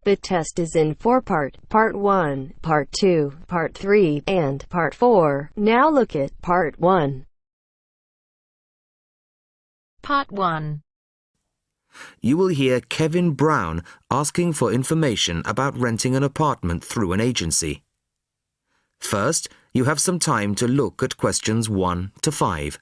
The test is in 4 parts: Part 1, Part 2, Part 3, and Part 4. Now look at Part 1. Part 1. You will hear Kevin Brown asking for information about renting an apartment through an agency. First, you have some time to look at questions 1 to 5.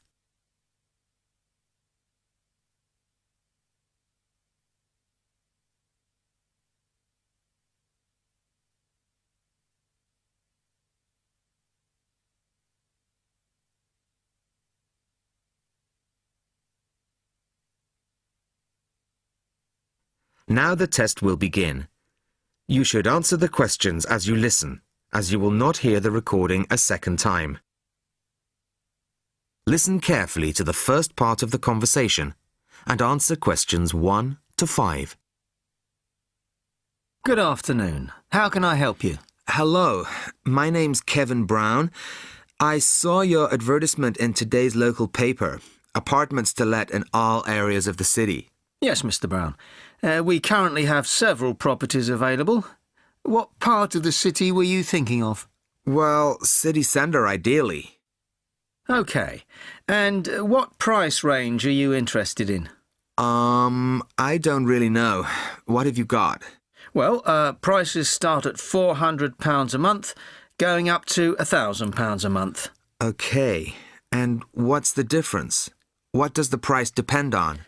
Now the test will begin. You should answer the questions as you listen, as you will not hear the recording a second time. Listen carefully to the first part of the conversation and answer questions 1 to 5. Good afternoon. How can I help you? Hello, my name's Kevin Brown. I saw your advertisement in today's local paper, apartments to let in all areas of the city. Yes, Mr. Brown. We currently have several properties available. What part of the city were you thinking of? Well, city centre ideally. OK. And what price range are you interested in? I don't really know. What have you got? Well, prices start at £400 a month, going up to £1,000 a month. OK. And what's the difference? What does the price depend on?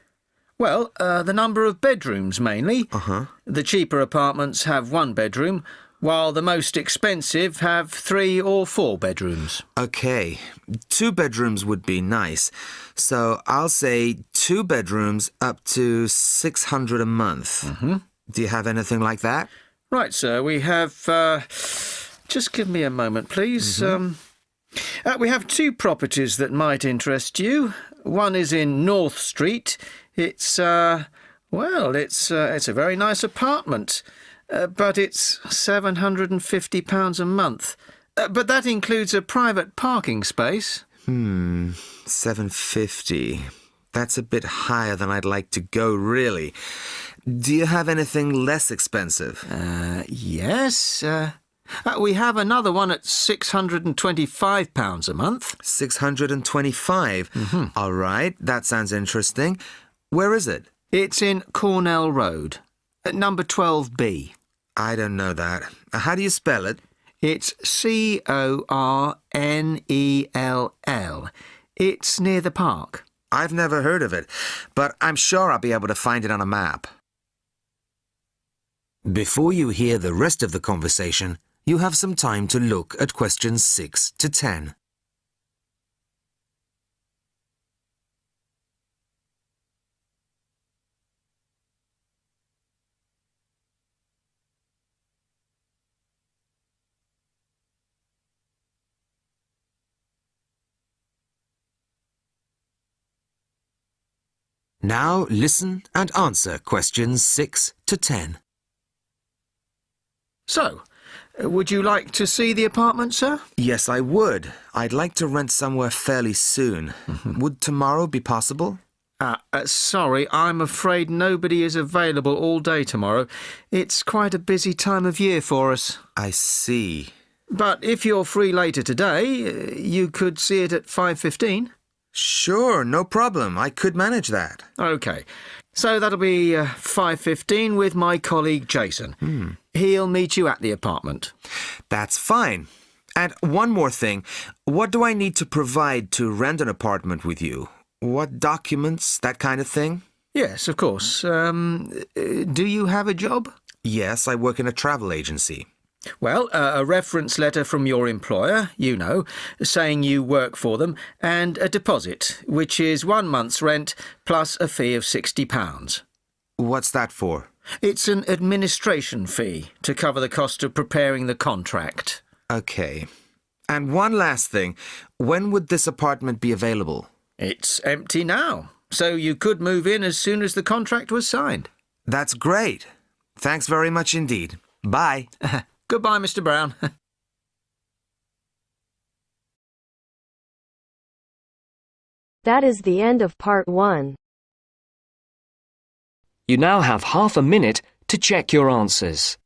Well, the number of bedrooms mainly. Uh-huh. The cheaper apartments have 1 bedroom, while the most expensive have 3 or 4 bedrooms. OK. 2 bedrooms would be nice. So I'll say 2 bedrooms up to £600 a month. Mm-hmm. Do you have anything like that? Right, sir. We have... just give me a moment, please. Mm-hmm. We have 2 properties that might interest you. One is in North Street. It's a very nice apartment, but it's £750 a month. But that includes a private parking space. £750. That's a bit higher than I'd like to go, really. Do you have anything less expensive? Yes. We have another one at £625 a month. 625? Mm-hmm. All right, that sounds interesting. Where is it? It's in Cornell Road, at number 12B. I don't know that. How do you spell it? It's Cornell. It's near the park. I've never heard of it, but I'm sure I'll be able to find it on a map. Before you hear the rest of the conversation, you have some time to look at questions 6 to 10. Now listen and answer questions 6 to 10. So, would you like to see the apartment, sir? Yes, I would. I'd like to rent somewhere fairly soon. Would tomorrow be possible? Sorry, I'm afraid nobody is available all day tomorrow. It's quite a busy time of year for us. I see. But if you're free later today, you could see it at 5:15. Sure, no problem. I could manage that. OK. So that'll be 5:15 with my colleague Jason. He'll meet you at the apartment. That's fine. And one more thing. What do I need to provide to rent an apartment with you? What documents, that kind of thing? Yes, of course. Do you have a job? Yes, I work in a travel agency. Well, a reference letter from your employer, you know, saying you work for them, and a deposit, which is 1 month's rent plus a fee of £60. What's that for? It's an administration fee to cover the cost of preparing the contract. OK. And one last thing. When would this apartment be available? It's empty now, so you could move in as soon as the contract was signed. That's great. Thanks very much indeed. Bye. Goodbye, Mr. Brown. That is the end of Part 1. You now have half a minute to check your answers.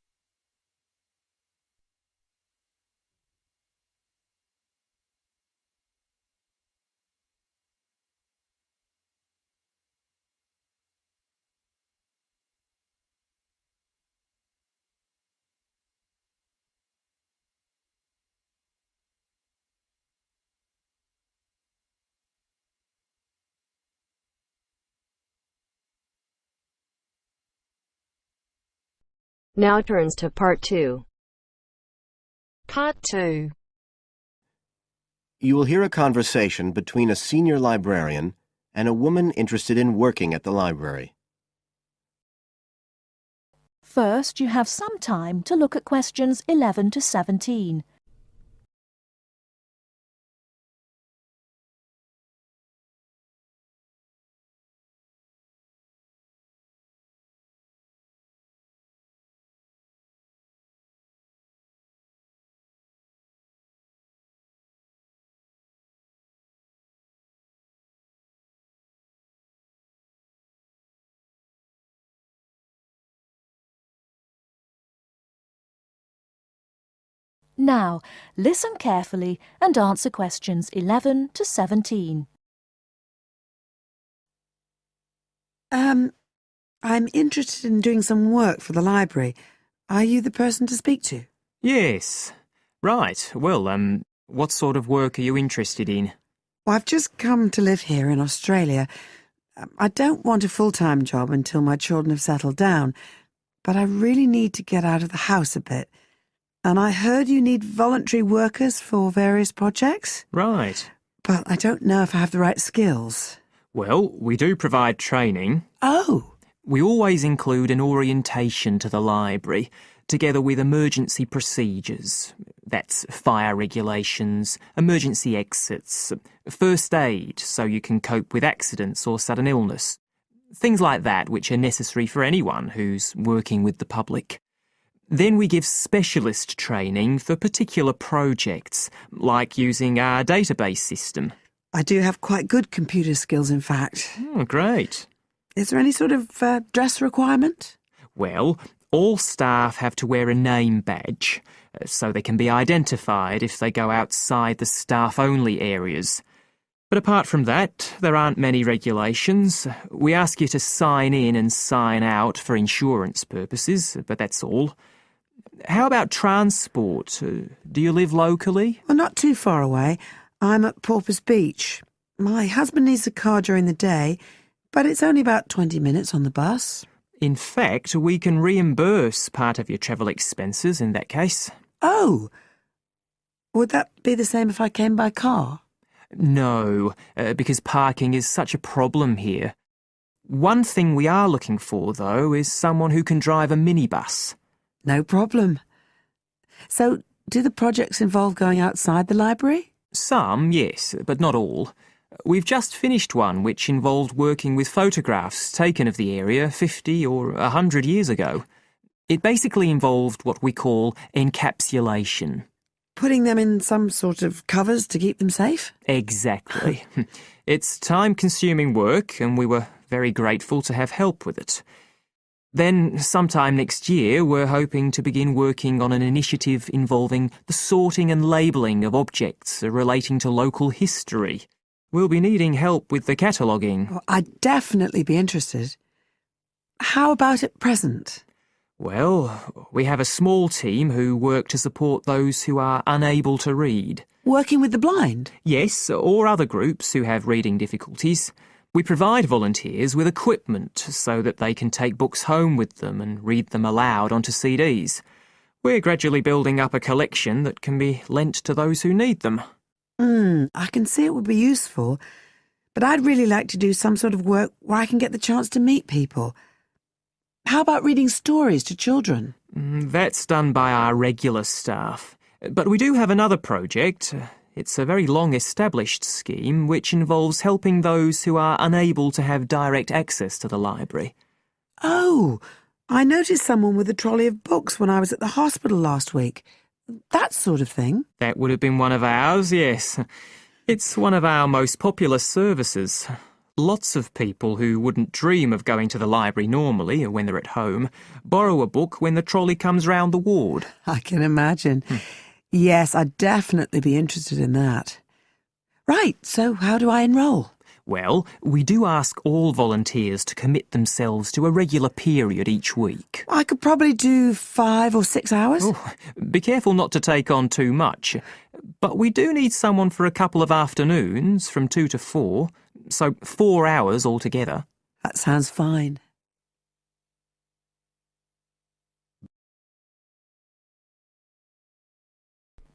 Now turns to Part 2. Part 2. You will hear a conversation between a senior librarian and a woman interested in working at the library. First, you have some time to look at questions 11 to 17. Now, listen carefully and answer questions 11 to 17. I'm interested in doing some work for the library. Are you the person to speak to? Yes. Right. Well, what sort of work are you interested in? Well, I've just come to live here in Australia. I don't want a full-time job until my children have settled down, but I really need to get out of the house a bit. And I heard you need voluntary workers for various projects. Right. But I don't know if I have the right skills. Well, we do provide training. Oh! We always include an orientation to the library, together with emergency procedures. That's fire regulations, emergency exits, first aid so you can cope with accidents or sudden illness. Things like that which are necessary for anyone who's working with the public. Then we give specialist training for particular projects, like using our database system. I do have quite good computer skills, in fact. Oh, great. Is there any sort of dress requirement? Well, all staff have to wear a name badge, so they can be identified if they go outside the staff-only areas. But apart from that, there aren't many regulations. We ask you to sign in and sign out for insurance purposes, but that's all. How about transport? Do you live locally? Well, not too far away. I'm at Porpoise Beach. My husband needs a car during the day, but it's only about 20 minutes on the bus. In fact, we can reimburse part of your travel expenses in that case. Oh! Would that be the same if I came by car? No, because parking is such a problem here. One thing we are looking for, though, is someone who can drive a minibus. No problem. So, do the projects involve going outside the library? Some, yes, but not all. We've just finished one which involved working with photographs taken of the area 50 or 100 years ago. It basically involved what we call encapsulation. Putting them in some sort of covers to keep them safe? Exactly. It's time-consuming work, and we were very grateful to have help with it. Then, sometime next year, we're hoping to begin working on an initiative involving the sorting and labelling of objects relating to local history. We'll be needing help with the cataloguing. Oh, I'd definitely be interested. How about at present? Well, we have a small team who work to support those who are unable to read. Working with the blind? Yes, or other groups who have reading difficulties. We provide volunteers with equipment so that they can take books home with them and read them aloud onto CDs. We're gradually building up a collection that can be lent to those who need them. I can see it would be useful, but I'd really like to do some sort of work where I can get the chance to meet people. How about reading stories to children? That's done by our regular staff. But we do have another project. It's a very long-established scheme which involves helping those who are unable to have direct access to the library. Oh, I noticed someone with a trolley of books when I was at the hospital last week. That sort of thing. That would have been one of ours, yes. It's one of our most popular services. Lots of people who wouldn't dream of going to the library normally when they're at home borrow a book when the trolley comes round the ward. I can imagine. Yes, I'd definitely be interested in that. Right, so how do I enrol? Well, we do ask all volunteers to commit themselves to a regular period each week. I could probably do 5 or 6 hours. Oh, be careful not to take on too much. But we do need someone for a couple of afternoons from 2 to 4, so 4 hours altogether. That sounds fine.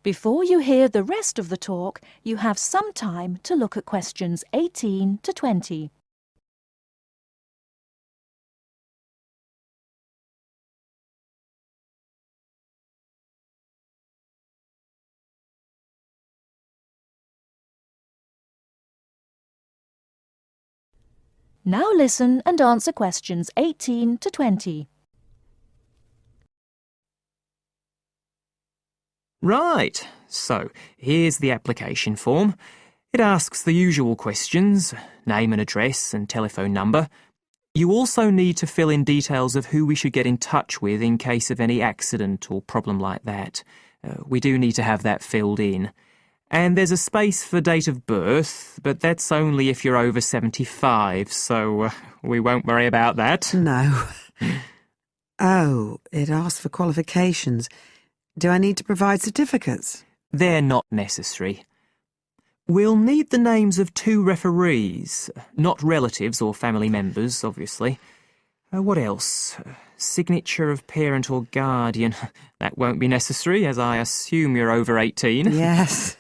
Before you hear the rest of the talk, you have some time to look at questions 18 to 20. Now listen and answer questions 18 to 20. Right, so here's the application form. It asks the usual questions, name and address and telephone number. You also need to fill in details of who we should get in touch with in case of any accident or problem like that. We do need to have that filled in. And there's a space for date of birth, but that's only if you're over 75, so we won't worry about that. No. Oh, it asks for qualifications. Do I need to provide certificates? They're not necessary. We'll need the names of 2 referees, not relatives or family members, obviously. What else? Signature of parent or guardian. That won't be necessary, as I assume you're over 18. Yes.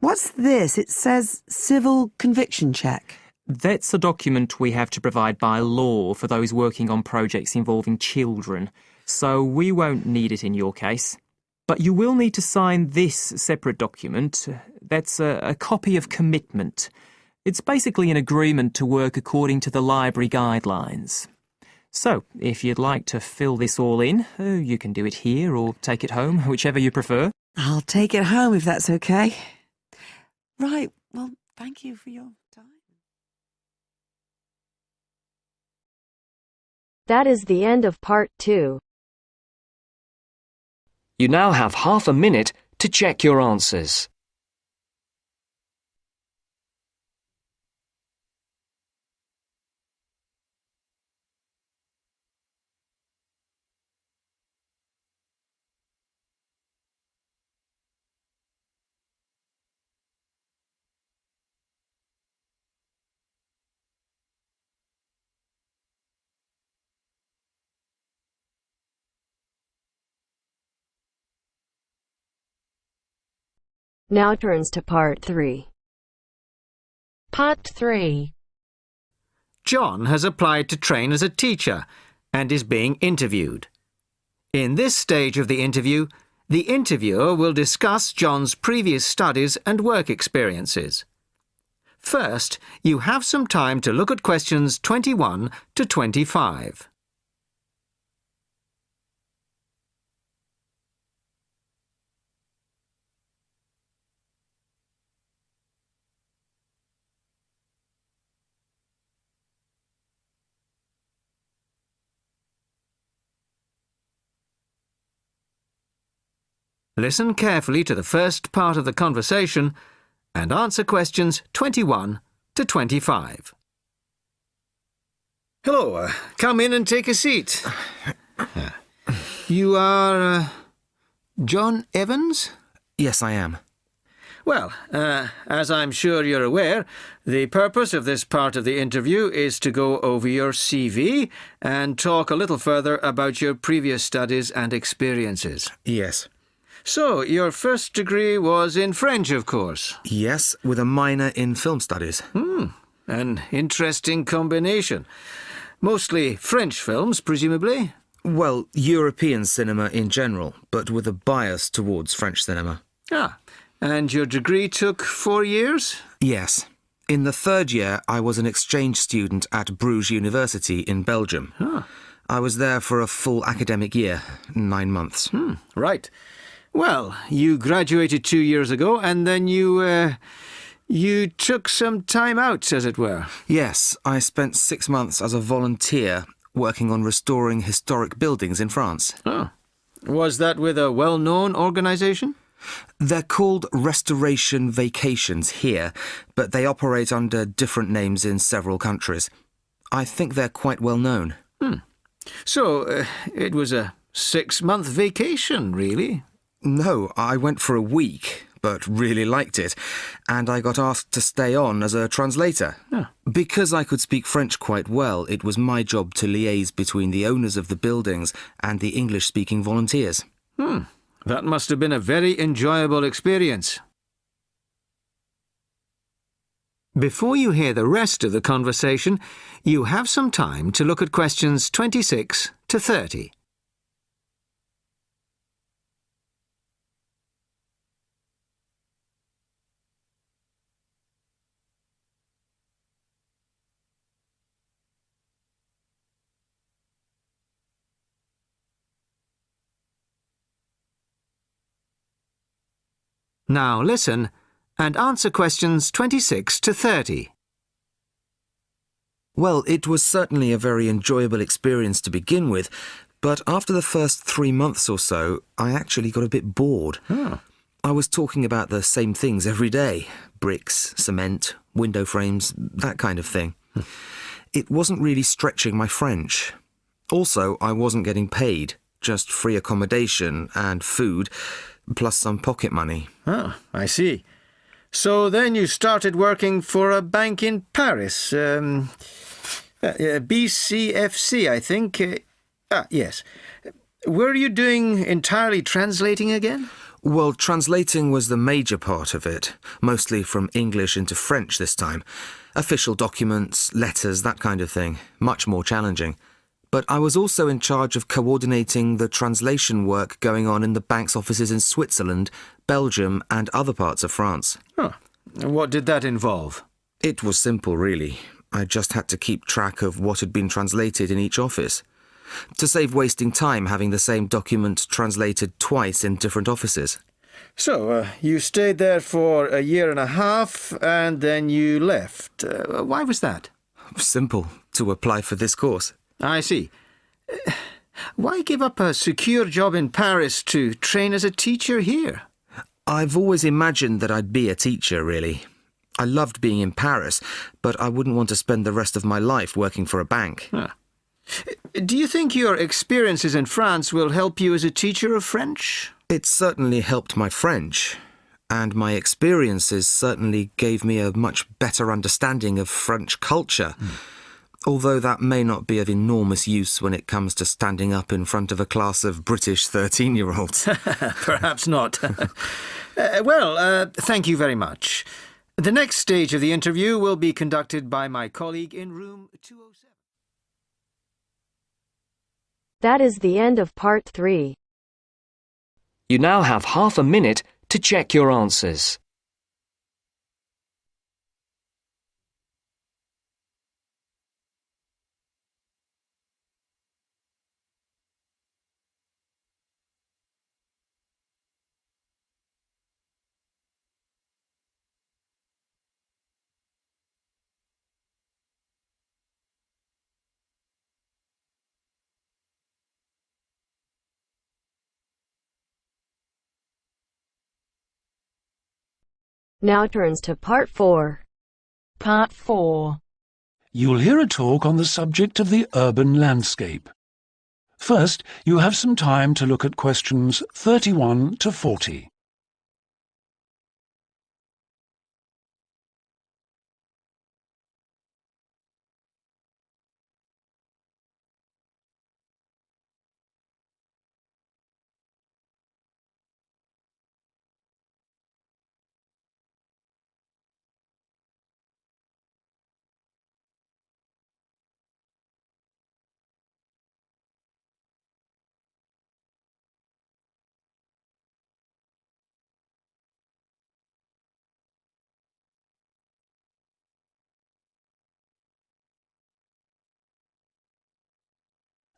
What's this? It says civil conviction check. That's a document we have to provide by law for those working on projects involving children, so we won't need it in your case. But you will need to sign this separate document. That's a copy of commitment. It's basically an agreement to work according to the library guidelines. So, if you'd like to fill this all in, you can do it here or take it home, whichever you prefer. I'll take it home if that's okay. Right, well, thank you for your time. That is the end of part 2. You now have half a minute to check your answers. Now turns to part 3. Part 3. John has applied to train as a teacher and is being interviewed. In this stage of the interviewer will discuss John's previous studies and work experiences. First, you have some time to look at questions 21 to 25. Listen carefully to the first part of the conversation and answer questions 21 to 25. Hello, come in and take a seat. You are John Evans? Yes, I am. Well, as I'm sure you're aware, the purpose of this part of the interview is to go over your CV and talk a little further about your previous studies and experiences. Yes. So, your first degree was in French, of course? Yes, with a minor in film studies. An interesting combination. Mostly French films, presumably? Well, European cinema in general, but with a bias towards French cinema. Ah, and your degree took 4 years? Yes. In the 3rd year, I was an exchange student at Bruges University in Belgium. I was there for a full academic year, 9 months. Right. Well, you graduated 2 years ago, and then you took some time out, as it were. Yes, I spent 6 months as a volunteer working on restoring historic buildings in France. Oh. Was that with a well-known organisation? They're called Restoration Vacations here, but they operate under different names in several countries. I think they're quite well known. So, it was a 6-month vacation, really? No, I went for a week, but really liked it, and I got asked to stay on as a translator. Because I could speak French quite well, it was my job to liaise between the owners of the buildings and the English-speaking volunteers. That must have been a very enjoyable experience. Before you hear the rest of the conversation, you have some time to look at questions 26 to 30. Now listen and answer questions 26 to 30. Well, it was certainly a very enjoyable experience to begin with, but after the first 3 months or so, I actually got a bit bored. I was talking about the same things every day. Bricks, cement, window frames, that kind of thing. It wasn't really stretching my French. Also, I wasn't getting paid, just free accommodation and food, plus some pocket money. Oh, I see. So then you started working for a bank in Paris. BCFC, I think. Yes. Were you doing entirely translating again? Well, translating was the major part of it, mostly from English into French this time. Official documents, letters, that kind of thing. Much more challenging. But I was also in charge of coordinating the translation work going on in the bank's offices in Switzerland, Belgium and other parts of France. Oh. What did that involve? It was simple, really. I just had to keep track of what had been translated in each office, to save wasting time having the same document translated twice in different offices. So, you stayed there for a year and a half, and then you left. Why was that? Simple, to apply for this course. I see. Why give up a secure job in Paris to train as a teacher here? I've always imagined that I'd be a teacher, really. I loved being in Paris, but I wouldn't want to spend the rest of my life working for a bank. Do you think your experiences in France will help you as a teacher of French? It certainly helped my French, and my experiences certainly gave me a much better understanding of French culture. Although that may not be of enormous use when it comes to standing up in front of a class of British 13-year-olds. Perhaps not. Thank you very much. The next stage of the interview will be conducted by my colleague in room 207. That is the end of part 3. You now have half a minute to check your answers. Now turns to part 4. Part 4. You'll hear a talk on the subject of the urban landscape. First, you have some time to look at questions 31 to 40.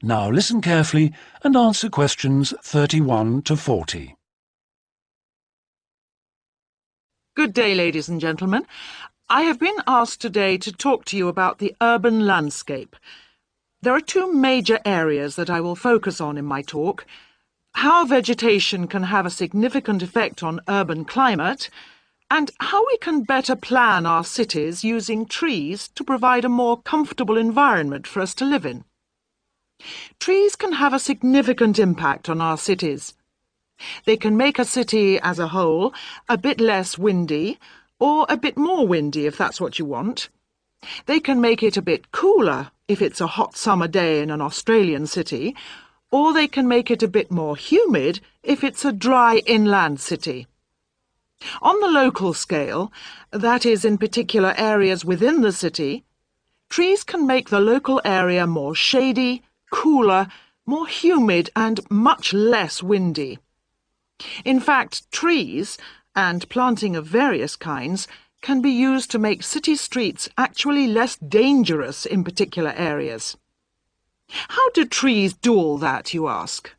Now listen carefully and answer questions 31 to 40. Good day, ladies and gentlemen. I have been asked today to talk to you about the urban landscape. There are two major areas that I will focus on in my talk: how vegetation can have a significant effect on urban climate, and how we can better plan our cities using trees to provide a more comfortable environment for us to live in. Trees can have a significant impact on our cities. They can make a city as a whole a bit less windy, or a bit more windy if that's what you want. They can make it a bit cooler if it's a hot summer day in an Australian city, or they can make it a bit more humid if it's a dry inland city. On the local scale, that is in particular areas within the city, trees can make the local area more shady, cooler, more humid and much less windy. In fact, trees, and planting of various kinds, can be used to make city streets actually less dangerous in particular areas. How do trees do all that, you ask?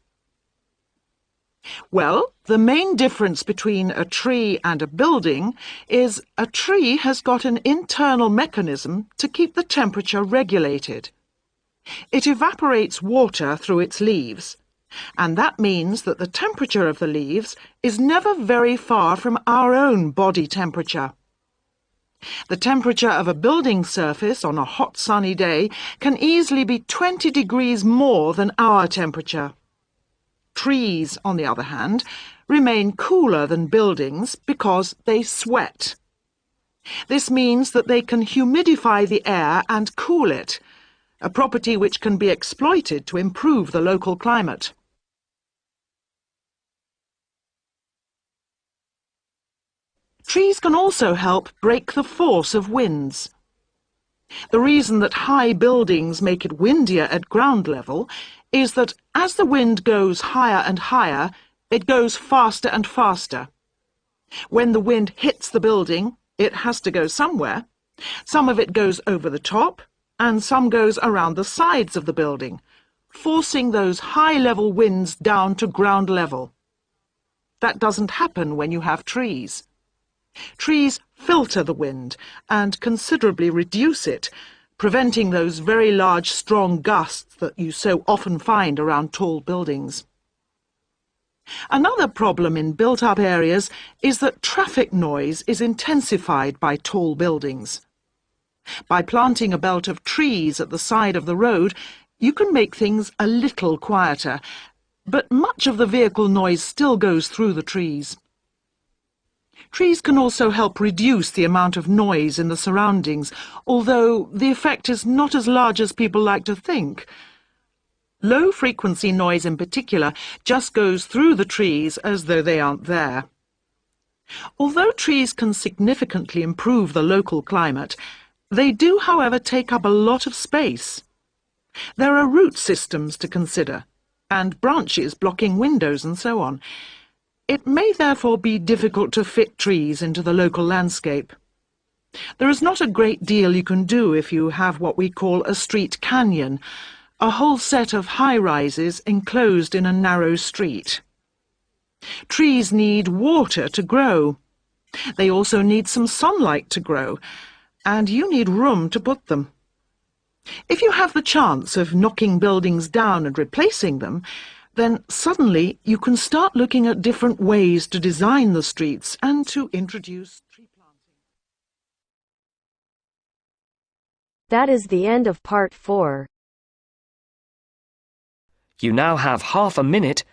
Well, the main difference between a tree and a building is a tree has got an internal mechanism to keep the temperature regulated. It evaporates water through its leaves, and that means that the temperature of the leaves is never very far from our own body temperature. The temperature of a building surface on a hot sunny day can easily be 20 degrees more than our temperature. Trees, on the other hand, remain cooler than buildings because they sweat. This means that they can humidify the air and cool it, a property which can be exploited to improve the local climate. Trees can also help break the force of winds. The reason that high buildings make it windier at ground level is that as the wind goes higher and higher, it goes faster and faster. When the wind hits the building, it has to go somewhere. Some of it goes over the top, and some goes around the sides of the building, forcing those high-level winds down to ground level. That doesn't happen when you have trees. Trees filter the wind and considerably reduce it, preventing those very large, strong gusts that you so often find around tall buildings. Another problem in built-up areas is that traffic noise is intensified by tall buildings. By planting a belt of trees at the side of the road, you can make things a little quieter, but much of the vehicle noise still goes through the trees. Trees can also help reduce the amount of noise in the surroundings, although the effect is not as large as people like to think. Low-frequency noise in particular just goes through the trees as though they aren't there. Although trees can significantly improve the local climate, they do, however, take up a lot of space. There are root systems to consider, and branches blocking windows and so on. It may therefore be difficult to fit trees into the local landscape. There is not a great deal you can do if you have what we call a street canyon, a whole set of high-rises enclosed in a narrow street. Trees need water to grow. They also need some sunlight to grow, and you need room to put them. If you have the chance of knocking buildings down and replacing them, then suddenly you can start looking at different ways to design the streets and to introduce tree planting. That is the end of part 4. You now have half a minute